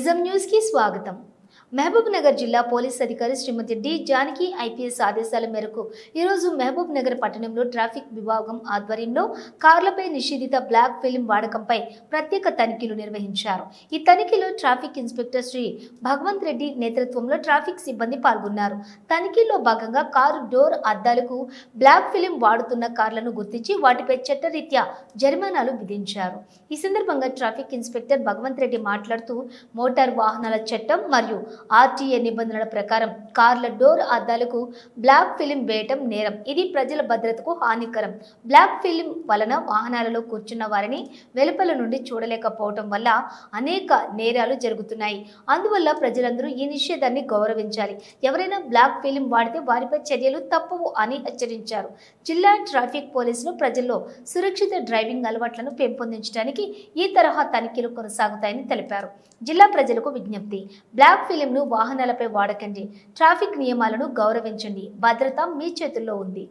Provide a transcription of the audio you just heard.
నిజం న్యూస్ కి స్వాగతం। మహబూబ్ నగర్ జిల్లా పోలీస్ అధికారి శ్రీమతి డి జానకి ఐపీఎస్ ఆదేశాల మేరకు ఈరోజు మహబూబ్ నగర్ పట్టణంలో ట్రాఫిక్ విభాగం ఆధ్వర్యంలో కార్లపై నిషేధిత బ్లాక్ ఫిల్మ్ వాడకంపై ప్రత్యేక తనిఖీలు నిర్వహించారు। ఈ తనిఖీలో ట్రాఫిక్ ఇన్స్పెక్టర్ శ్రీ భగవంత్ రెడ్డి నేతృత్వంలో ట్రాఫిక్ సిబ్బంది పాల్గొన్నారు। తనిఖీలో భాగంగా కారు డోర్ అద్దాలకు బ్లాక్ ఫిల్మ్ వాడుతున్న కార్లను గుర్తించి వాటిపై చట్టరీత్యా జరిమానాలు విధించారు। ఈ సందర్భంగా ట్రాఫిక్ ఇన్స్పెక్టర్ భగవంత్ రెడ్డి మాట్లాడుతూ మోటార్ వాహనాల చట్టం మరియు ఆర్టీఏ నిబంధనల ప్రకారం కార్ల డోర్ అద్దాలకు బ్లాక్ ఫిల్మ్ వేయటం నేరం। ఇది ప్రజల భద్రతకు హానికరం। బ్లాక్ ఫిల్మ్ వలన వాహనాలలో కూర్చున్న వారిని వెలుపల నుండి చూడలేకపోవటం వల్ల అనేక నేరాలు జరుగుతున్నాయి। అందువల్ల ప్రజలందరూ ఈ నిషేధాన్ని గౌరవించాలి। ఎవరైనా బ్లాక్ ఫిల్మ్ వాడితే వారిపై చర్యలు తప్పవు అని హెచ్చరించారు। జిల్లా ట్రాఫిక్ పోలీసులు ప్రజల్లో సురక్షిత డ్రైవింగ్ అలవాట్లను పెంపొందించడానికి ఈ తరహా తనిఖీలు కొనసాగుతాయని తెలిపారు। జిల్లా ప్రజలకు విజ్ఞప్తి, బ్లాక్ ఫిల్మ్ ను వాహనాలపై వాడకండి, ట్రాఫిక్ నియమాలను గౌరవించండి, భద్రత మీ చేతుల్లో ఉంది।